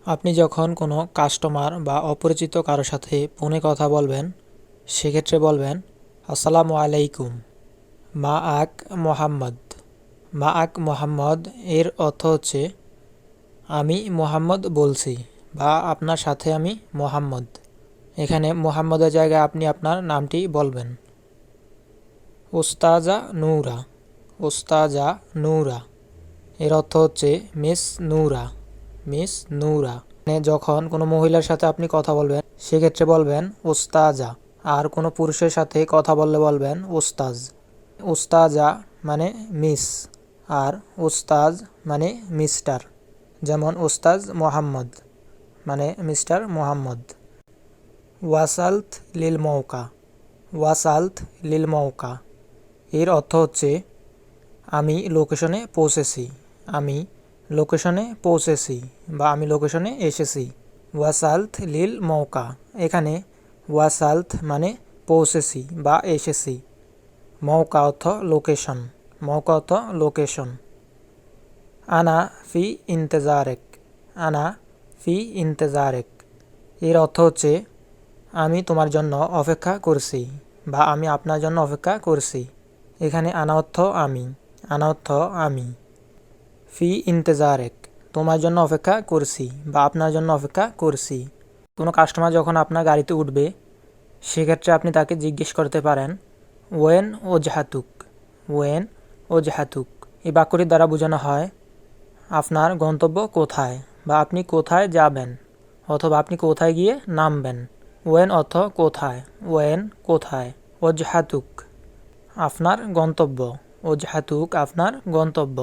আপনি যখন কোনো কাস্টমার বা অপরিচিত কারো সাথে ফোনে কথা বলবেন, সেক্ষেত্রে বলবেন আসসালামু আলাইকুম, মা আক মোহাম্মদ। মা আক মোহাম্মদ এর অর্থ হচ্ছে আমি মোহাম্মদ বলছি বা আপনার সাথে আমি মোহাম্মদ। এখানে মোহাম্মদের জায়গায় আপনি আপনার নামটি বলবেন। ওস্তাজা নূরা, ওস্তাজা নূরা এর অর্থ হচ্ছে মিস নূরা, মিস নূরা। যখন কোনো মহিলার সাথে আপনি কথা বলবেন সেক্ষেত্রে বলবেন ওস্তাজা, আর কোনো পুরুষের সাথে কথা বললে বলবেন ওস্তাজ। ওস্তাজা মানে মিস, আর ওস্তাজ মানে মিস্টার। যেমন ওস্তাজ মোহাম্মদ মানে মিস্টার মোহাম্মদ। ওয়াসালত লিল মৌকা, ওয়াসালত লিল মৌকা এর অর্থ হচ্ছে আমি লোকেশনে পৌঁছেছি, আমি লোকেশনে পৌঁছেছি বা আমি লোকেশনে এসেছি। ওয়াসালত লিল মৌকা, এখানে ওয়াসালত মানে পৌঁছেছি বা এসেছি, মৌকা অর্থ লোকেশন, মৌকা অর্থ লোকেশন। আনা ফি ইন্তেজারেক, আনা ফি ইন্তেজারেক এর অর্থ হচ্ছে আমি তোমার জন্য অপেক্ষা করছি বা আমি আপনার জন্য অপেক্ষা করছি। এখানে আনা অর্থ আমি, আনা অর্থ আমি। ফি ইন্তেজারেক তোমার জন্য অপেক্ষা করছি বা আপনার জন্য অপেক্ষা করছি। কোনো কাস্টমার যখন আপনার গাড়িতে উঠবে সেক্ষেত্রে আপনি তাকে জিজ্ঞেস করতে পারেন ওয়েন ওজহাতুক, ওয়েন ওজহাতুক। এই বাক্যটির দ্বারা বোঝানো হয় আপনার গন্তব্য কোথায় বা আপনি কোথায় যাবেন অথবা আপনি কোথায় গিয়ে নামবেন। ওয়েন অর্থ কোথায়, ওয়েন কোথায়, ওজহাতুক আপনার গন্তব্য, ওজহাতুক আপনার গন্তব্য।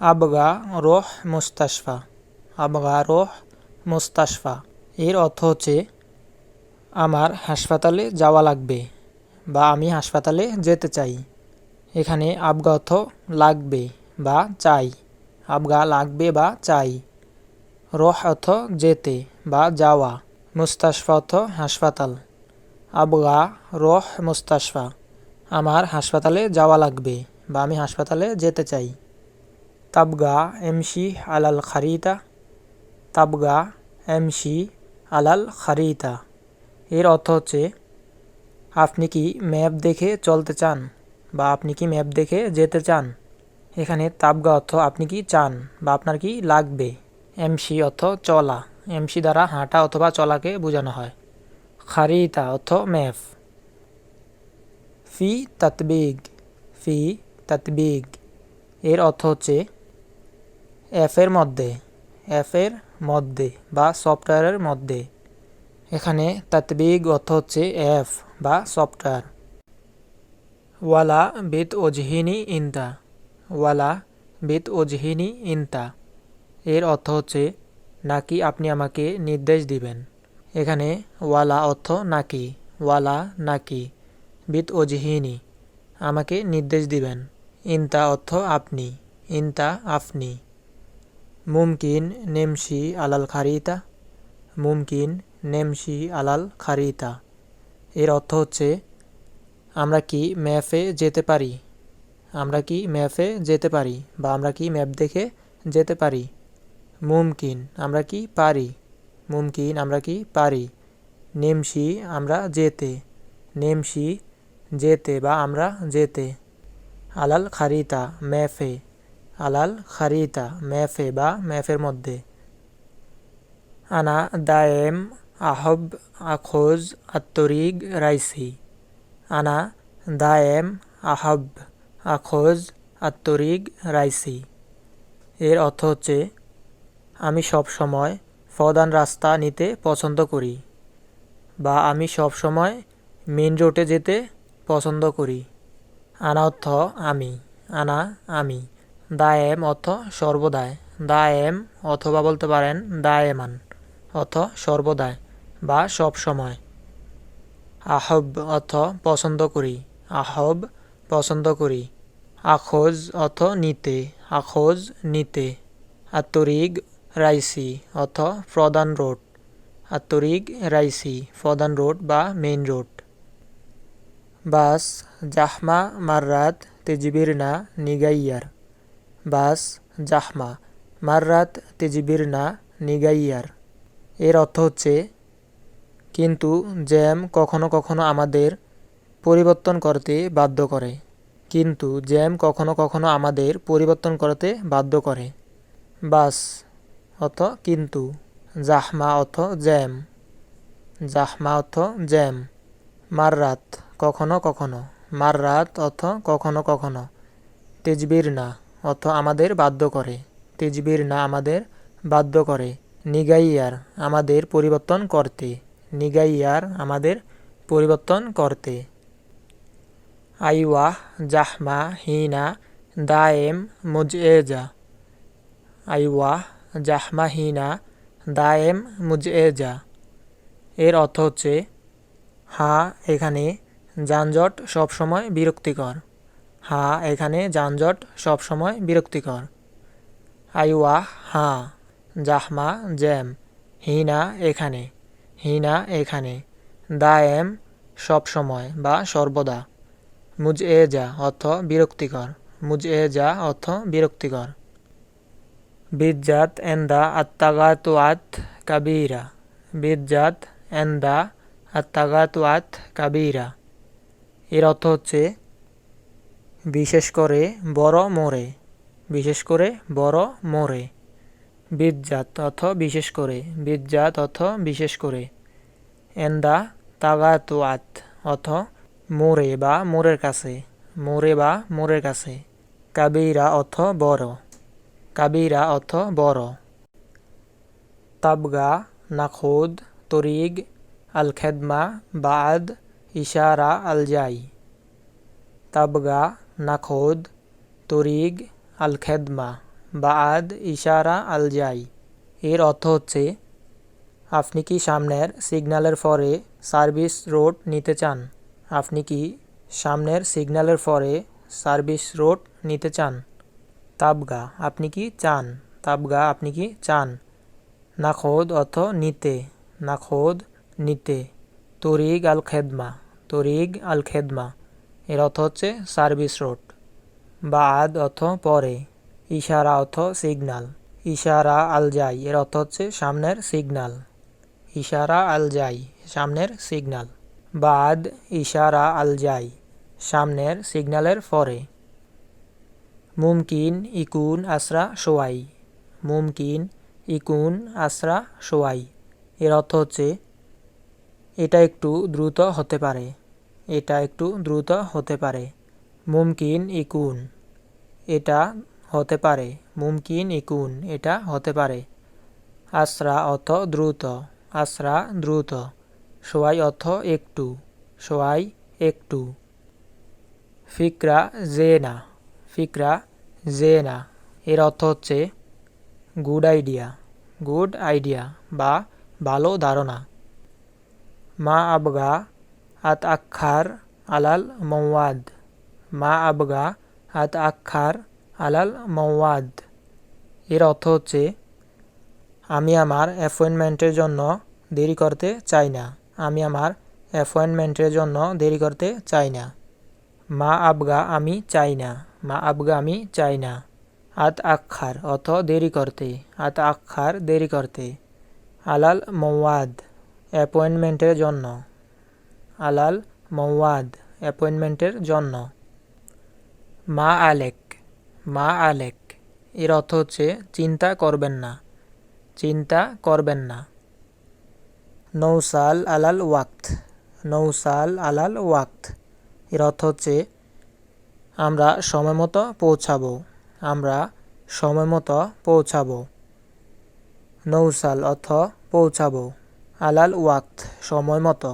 আবগা রোহ মুস্তাশফা, আবগা রোহ মুস্তাশফা এর অর্থ হচ্ছে আমার হাসপাতালে যাওয়া লাগবে বা আমি হাসপাতালে যেতে চাই। এখানে আবগা অর্থ লাগবে বা চাই, আবগা লাগবে বা চাই। রোহ অর্থ যেতে বা যাওয়া, মুস্তাশফা অর্থ হাসপাতাল। আবগা রোহ মুস্তাশফা আমার হাসপাতালে যাওয়া লাগবে বা আমি হাসপাতালে যেতে চাই। তাবগা এমশি আলাল খারিতা, তাবগা এমশি আলাল খারিতা এর অর্থ হচ্ছে আপনি কি ম্যাপ দেখে চলতে চান বা আপনি কি ম্যাপ দেখে যেতে চান। এখানে তাবগা অর্থ আপনি কি চান বা আপনার কি লাগবে। এমশি অর্থ চলা, এমশি দ্বারা হাঁটা অথবা চলাকে বোঝানো হয়। খারিতা অর্থ ম্যাপ। ফি তাতবিগ, ফি তাতবিগ এর অর্থ হচ্ছে অ্যাপের মধ্যে, অ্যাপের মধ্যে বা সফটওয়্যারের মধ্যে। এখানে তাতবিগ অর্থ হচ্ছে অ্যাপ বা সফটওয়্যার। ওয়ালা বিত ওজহিনী ইনতা, ওয়ালা বিত ওজহিনী ইনতা এর অর্থ হচ্ছে নাকি আপনি আমাকে নির্দেশ দিবেন। এখানে ওয়ালা অর্থ নাকি, ওয়ালা নাকি, বিত ওজহিনী আমাকে নির্দেশ দিবেন, ইনতা অর্থ আপনি, ইনতা আপনি। মুমকিন নেমশি আলাল খারিতা, মুমকিন নেমশি আলাল খারিতা এর অর্থ হচ্ছে আমরা কি ম্যাপে যেতে পারি, আমরা কি ম্যাপে যেতে পারি বা আমরা কি ম্যাপ দেখে যেতে পারি। মুমকিন আমরা কি পারি, মুমকিন আমরা কি পারি। নেমশি আমরা যেতে, নেমশি যেতে বা আমরা যেতে। আলাল খারিতা ম্যাপে, আলাল খারিতা ম্যাপে বা ম্যাপের মধ্যে। আনা দায়েম আহব আখোজ আত্তরিগ রাইসি, আনা দায়েম আহব আখোজ আত্তরিগ রাইসি এর অর্থ হচ্ছে আমি সব সময় প্রধান রাস্তা নিতে পছন্দ করি বা আমি সব সময় মেন রোডে যেতে পছন্দ করি। আনা অর্থ আমি, আনা আমি। দায়েম অর্থ সর্বদাই, দায়েম অথবা বলতে পারেন দায়েমান অর্থ সর্বদাই বা সব সময়। আহব অর্থ পছন্দ করি, আহব পছন্দ করি। আখোজ অর্থ নিতে, আখোজ নিতে। আত্তরিগ রাইসি অর্থ প্রধান রোড, আত্তরিগ রাইসি প্রধান রোড বা মেইন রোড। বাস জাহমা মাররাত তেজিবিরনা নিগাইয়ার, বাস জাহমা মাররাত তেজিবিরনা নিগাইয়ার। এর অর্থ হচ্ছে কিন্তু জ্যাম কখনো কখনো আমাদের পরিবর্তন করতে বাধ্য করে। কিন্তু জ্যাম কখনো কখনো আমাদের পরিবর্তন করতে বাধ্য করে। বাস অর্থ কিন্তু, জাহমা অর্থ জ্যাম, জাহমা অর্থ জ্যাম। মাররাত কখনো কখনো, মাররাত অর্থ কখনো কখনো। তেজবির না অর্থ আমাদের বাধ্য করে, তেজবির না আমাদের বাধ্য করে। নিগাইয়ার আমাদের পরিবর্তন করতে, নিগাইয়ার আমাদের পরিবর্তন করতে। আইওয়াহ জাহমা হিনা দায়েম মুজএজা। আইওয়াহ জাহমা হিনা দায়েম মুজএজা। এর অর্থ হচ্ছে হ্যাঁ এখানে যানজট সবসময় বিরক্তিকর, হ্যাঁ এখানে যানজট সবসময় বিরক্তিকর। আইওয়াহ হ্যাঁ, জাহমা জ্যাম, হিনা এখানে, হিনা এখানে, দায়েম সবসময় বা সর্বদা, মুজএজা অর্থ বিরক্তিকর, মুজএজা অর্থ বিরক্তিকর। বিজ্জাত এন্দা আত্তাগাতুয়াত কাবীরা। বিজ্জাত এন্দা আত্তাগাতুয়াত কাবীরা। এর অর্থ হচ্ছে বিশেষ করে বড় মোড়ে, বিশেষ করে বড় মোড়ে। বিজ্জাত অর্থ বিশেষ করে, বিজ্জাত অর্থ বিশেষ করে। এন্দা তাগাতুয়াত অর্থ মোড়ে বা মোড়ের কাছে, মোড়ে বা মোড়ের কাছে। কাবীরা অর্থ বড়, কাবীরা অর্থ বড়। তাবগা নাখুদ তরিগ আল খেদমা বাদ ইশারা আল জাই। তাবগা নাখুদ তরিগ আল খেদমা বাদ ইশারা আল জাই। এর অর্থ হচ্ছে আপনি কি সামনের সিগন্যালের পরে সার্ভিস রোড নিতে চান? আপনি কি সামনের সিগন্যালের পরে সার্ভিস রোড নিতে চান? তাবগা আপনি কি চান, তাবগা আপনি কি চান। নাখোদ অর্থ নিতে, নাখোদ নিতে। তরিগ আল খেদমা, তরিগ আল খেদমা। এর অর্থ হচ্ছে সার্ভিস রোড। বাদ অর্থ পরে। ইশারা অর্থ সিগন্যাল। ইশারা আল জাই এর অর্থ হচ্ছে সামনের সিগন্যাল। ইশারা আল জাই সামনের সিগন্যাল। বাদ ইশারা আল জাই সামনের সিগন্যালের পরে। মুমকিন ইকুন আসরা শোয়াই। মুমকিন ইকুন আসরা শোয়াই। এর অর্থ হচ্ছে এটা একটু দ্রুত হতে পারে, এটা একটু দ্রুত হতে পারে। মুমকিন ইকুন এটা হতে পারে, মুমকিন ইকুন এটা হতে পারে। আসরা অর্থ দ্রুত, আসরা দ্রুত। শোয়াই অর্থ একটু, শোয়াই একটু। ফিকরা জেনা, ফিকরা জেনা। এর অর্থ হচ্ছে গুড আইডিয়া, গুড আইডিয়া বা ভালো ধারণা। মা আবগা আত আখার আলাল মওয়াদ। মা আবগা আত আখার আলাল মওয়াদ। এর অর্থ হচ্ছে আমি আমার অ্যাপয়েন্টমেন্টের জন্য দেরি করতে চাই না, আমি আমার অ্যাপয়েন্টমেন্টের জন্য দেরি করতে চাই না। মা আবগা আমি চাই না, মা আবগা আমি চাই না। আত আখার অর্থ দেরি করতে, আত আখার দেরি করতে। আলাল মওয়াদ অ্যাপয়েন্টমেন্টের জন্য, আলাল মওয়াদ অ্যাপয়েন্টমেন্টের জন্য। মা আলেক, মা আলেক। এর অর্থ হচ্ছে চিন্তা করবেন না, চিন্তা করবেন না। নৌসাল আলাল ওয়াক্ত, নৌসাল আলাল ওয়াক্ত। এর অর্থ হচ্ছে আমরা সময় মতো পৌঁছাবো, আমরা সময় মতো পৌঁছাবো। নৌসাল অর্থ পৌঁছাবো, আলাল ওয়াক্ত সময় মতো,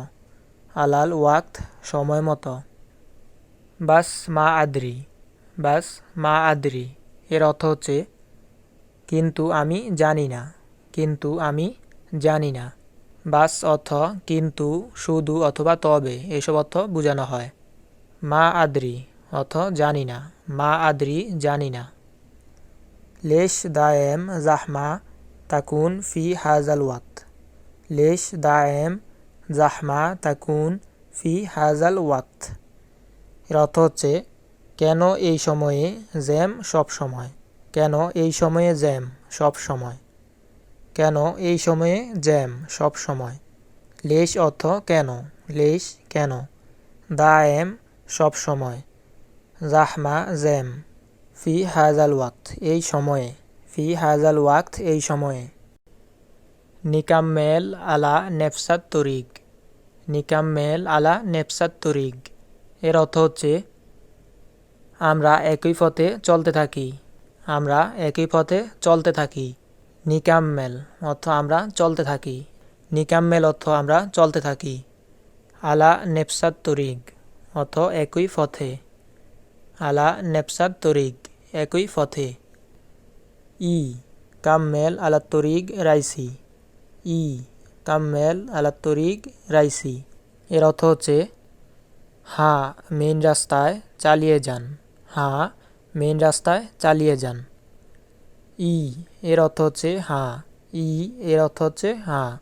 আলাল ওয়াক্ত সময় মতো। বাস মা আদ্রি, বাস মা আদ্রি। এর অর্থ হচ্ছে কিন্তু আমি জানি না, কিন্তু আমি জানি না। বাস অর্থ কিন্তু, শুধু অথবা তবে এসব অর্থ বোঝানো হয়। মা আদ্রি অর্থ জানি না, মা আদ্রি জানি না। লেশ দায়েম জাহমা তাকুন ফি হাজাল ওয়াক্ত। লেশ দায়েম জাহমা তাকুন ফি হাজাল ওয়াক্ত। এর অর্থ হচ্ছে কেন এই সময়ে জ্যাম সব সময়, কেন এই সময়ে জ্যাম সব সময়। কেন এই সময়ে জ্যাম সব সময়। লেশ অর্থ কেন, লেশ কেন। দায়েম সব সময়। জাহমা জ্যাম। ফি হাজাল ওয়াক্ত এই সময়ে, ফি হাজাল ওয়াক্ত এই সময়ে। নিকাম্মেল আলা নেফসাত তরিক, নিকাম্মেল আলা নেফসাত তরিক এর অর্থ হচ্ছে আমরা একই পথে চলতে থাকি, আমরা একই পথে চলতে থাকি। নিকাম্মেল অর্থ আমরা চলতে থাকি, নিকাম্মেল অর্থ আমরা চলতে থাকি। আলা নেফসাত তরিক অর্থ একই পথে, আলা নেফসাত তরিক একই পথে। ই কাম্মেল আলা তরিক রাইসি, ই কাম্মেল আলা তরিক রাইসি এর অর্থ হচ্ছে হ্যাঁ মেইন রাস্তায় চালিয়ে যান, হ্যাঁ মেইন রাস্তায় চালিয়ে যান। ই এর অর্থ হচ্ছে হ্যাঁ, ই এর অর্থ হচ্ছে হ্যাঁ।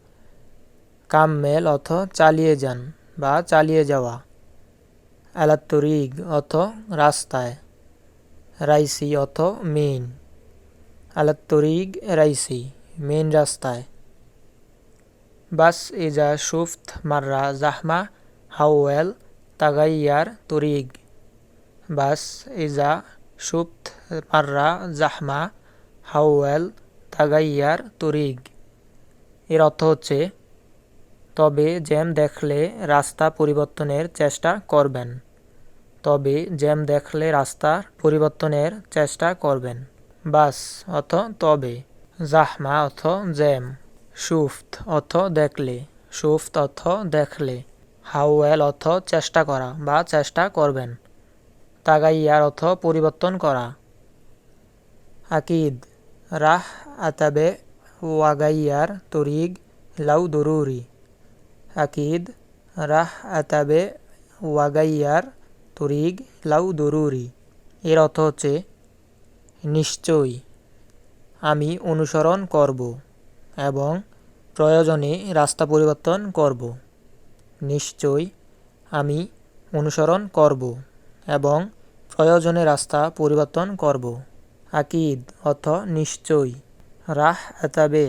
কাম্মেল অর্থ চালিয়ে যান বা চালিয়ে যাওয়া। আলা তরিক অর্থ রাস্তায়। রাইসি অর্থ মেইন। আলা তরিক রাইসি মেইন রাস্তায়। বাস ইজা শুফত মাররা জাহমা হাওয়েল তাগাইয়ার তরিক, বাস ইজা শুফত মাররা জাহমা হাওয়েল তাগাইয়ার তরিক এর অর্থ হচ্ছে তবে জ্যাম দেখলে রাস্তা পরিবর্তনের চেষ্টা করবেন, তবে জ্যাম দেখলে রাস্তার পরিবর্তনের চেষ্টা করবেন। বাস অর্থ তবে, জাহমা অর্থ জ্যাম, শুফত অর্থ দেখলে, শুফত অর্থ দেখলে, হাওয়েল অর্থ চেষ্টা করা বা চেষ্টা করবেন, তাগাইয়ার অর্থ পরিবর্তন করা। আকিদ রাহ আতাবে ওয়াগাইয়ার তরিক লাউ দরুরি, আকিদ রাহ আতাবে ওয়াগাইয়ার তরিক লাউ দরুরি এর অর্থ হচ্ছে নিশ্চয়ই আমি অনুসরণ করব এবং প্রয়োজনে রাস্তা পরিবর্তন করব। নিশ্চয়ই আমি অনুসরণ করব এবং প্রয়োজনে রাস্তা পরিবর্তন করব। আকিদ অর্থ নিশ্চয়ই। রাহ আতাবে,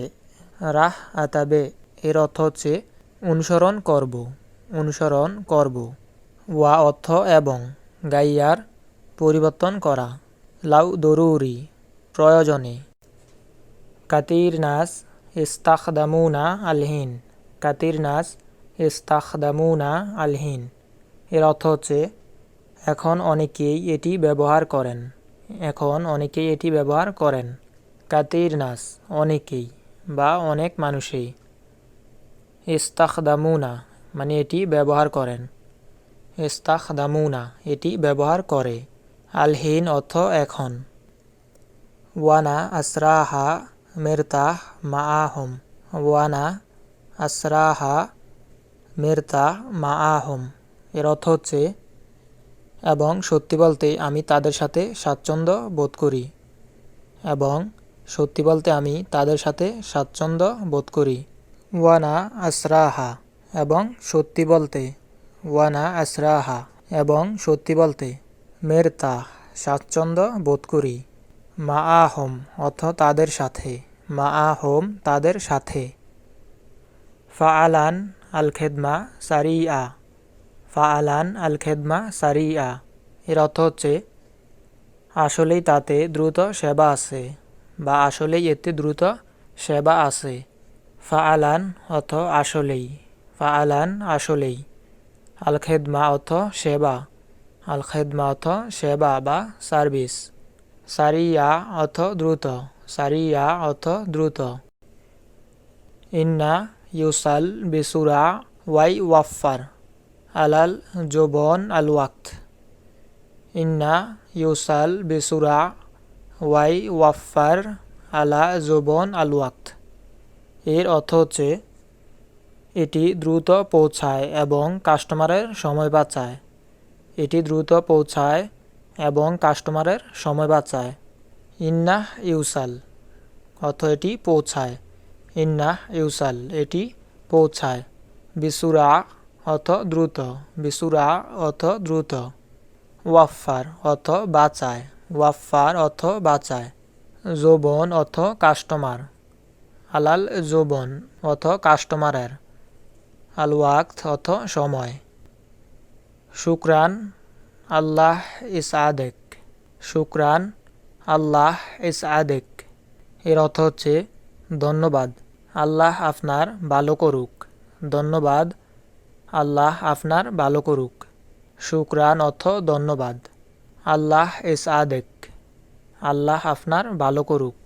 রাহ আতাবে এর অর্থ হচ্ছে অনুসরণ করব, অনুসরণ করব। ওয়া অর্থ এবং, গাইয়ার পরিবর্তন করা, লাউ দরুরি প্রয়োজনে। কাতির নাস ইস্তাখদামুনা আলহিন, কাতির নাস ইস্তাখদামুনা আলহিন এর অর্থ হচ্ছে এখন অনেকেই এটি ব্যবহার করেন, এখন অনেকেই এটি ব্যবহার করেন। কাতির নাস অনেকেই বা অনেক মানুষই। ইস্তাখদামুনা মানে এটি ব্যবহার করেন, ইস্তাখদামুনা এটি ব্যবহার করে। আলহিন অর্থ এখন। ওয়ানা আসরাহা মিরতাহ মাআহুম, ওয়ানা আসরাহা মিরতাহ মাআহুম এর অর্থ হচ্ছে এবং সত্যি বলতে আমি তাদের সাথে স্বাচ্ছন্দ্য বোধ করি, এবং সত্যি বলতে আমি তাদের সাথে স্বাচ্ছন্দ্য বোধ করি। ওয়ানা আসরাহা এবং সত্যি বলতে, ওয়ানা আসরাহা এবং সত্যি বলতে, মিরতাহ স্বাচ্ছন্দ্য বোধ করি। মাআহুম অর্থ তাদের সাথে, মাআহুম তাদের সাথে। ফাআলান আল খেদমা সারিআ, ফাআলান আল খেদমা সারিআ এর অর্থ হচ্ছে আসলেই তাতে দ্রুত সেবা আছে বা আসলেই এতে দ্রুত সেবা আছে। ফাআলান অর্থ আসলেই, ফাআলান আসলেই। আল খেদমা অর্থ সেবা, আল খেদমা অর্থ সেবা বা সার্ভিস। সারিয়া অর্থ দ্রুত, সারিয়া অর্থ দ্রুত। ইন্না ইউসাল বিসুরা ওয়াই ওয়াফার আলাল জোবন আল ওয়াক্ত, ইন্না ইউসাল বিসুরা ওয়াই ওয়াফার আলা জোবন আল ওয়াক্ত এর অর্থ হচ্ছে এটি দ্রুত পৌঁছায় এবং কাস্টমারের সময় বাঁচায়, এটি দ্রুত পৌঁছায় এবং কাস্টমারের সময় বাঁচায়। ইন্নাহ ইউসাল অর্থ এটি পৌঁছায়, ইন্নাহ ইউসাল এটি পৌঁছায়। বিসুরা অর্থ দ্রুত, বিসুরা অর্থ দ্রুত। ওয়াফার অর্থ বাঁচায়, ওয়াফার অর্থ বাঁচায়। জোবন অর্থ কাস্টমার, আলাল জোবন অর্থ কাস্টমারের, আল ওয়াক্ত অর্থ সময়। শুকরান আল্লাহ ইসআদেক, শুকরান আল্লাহ ইসআদেক এর অর্থ হচ্ছে ধন্যবাদ, আল্লাহ আপনার ভালো করুক। ধন্যবাদ, আল্লাহ আপনার ভালো করুক। শুকরান অর্থ ধন্যবাদ, আল্লাহ ইসআদেক আল্লাহ আপনার ভালো করুক।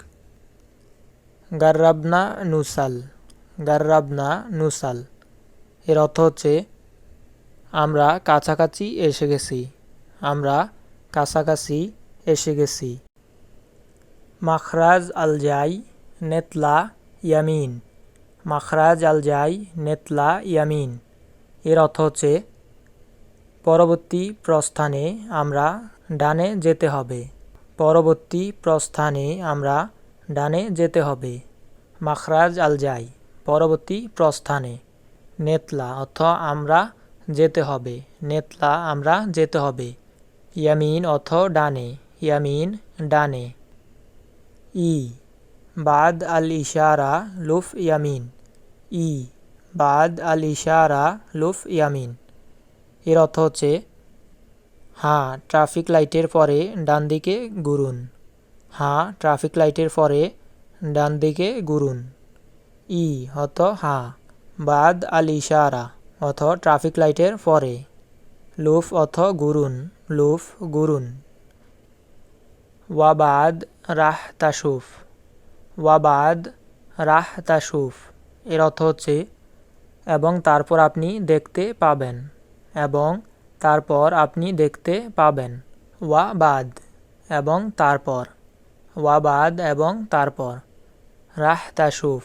গার্রাবনা নুসাল, গার্রাবনা নুসাল এর অর্থ হচ্ছে আমরা কাছাকাছি এসে গেছি, আমরা কাছাকাছি এসে গেছি। মাখরাজ আল জাই নেতলা ইয়ামিন, মাখরাজ আল জাই নেতলা ইয়ামিন এর অর্থ হচ্ছে পরবর্তী প্রস্থানে আমরা ডানে যেতে হবে, পরবর্তী প্রস্থানে আমরা ডানে যেতে হবে। মাখরাজ আল জাই পরবর্তী প্রস্থানে, নেতলা অর্থ আমরা যেতে হবে, নেতলা আমরা যেতে হবে। ইয়ামিন অর্থ ডানে, ইয়ামিন ডানে। ই বাদ আল ইশারা লুফ ইয়ামিন, ই বাদ আল ইশারা লুফ ইয়ামিন এর অর্থ হচ্ছে হ্যাঁ ট্রাফিক লাইটের পরে ডান দিকে ঘুরুন, হ্যাঁ ট্রাফিক লাইটের পরে ডান দিকে ঘুরুন। ই অর্থ হ্যাঁ, বাদ আল ইশারা অর্থ ট্রাফিক লাইটের পরে, লুফ অর্থ ঘুরুন, লুফ ঘুরুন। ওয়াবাদ রাহ তাশুফ, ওয়াবাদ রাহ তাশুফ এর অর্থ হচ্ছে এবং তারপর আপনি দেখতে পাবেন, এবং তারপর আপনি দেখতে পাবেন। ওয়াবাদ এবং তারপর, ওয়াবাদ এবং তারপর। রাহ তাশুফ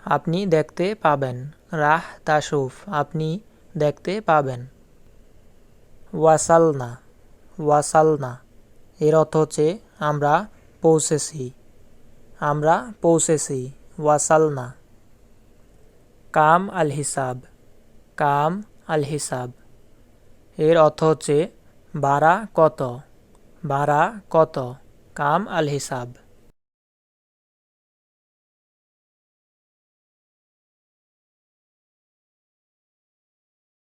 আপনি দেখতে পাবেন, রাহ তাশুফ আপনি দেখতে পাবেন। ওয়াসালনা, ওয়াসালনা এর অর্থ হচ্ছে আমরা পৌঁছেছি, আমরা পৌঁছেছি। ওয়াসালনা। কাম আল হিসাব, কাম আল হিসাব এর অর্থ হচ্ছে ভাড়া কত, ভাড়া কত। কাম আল হিসাব।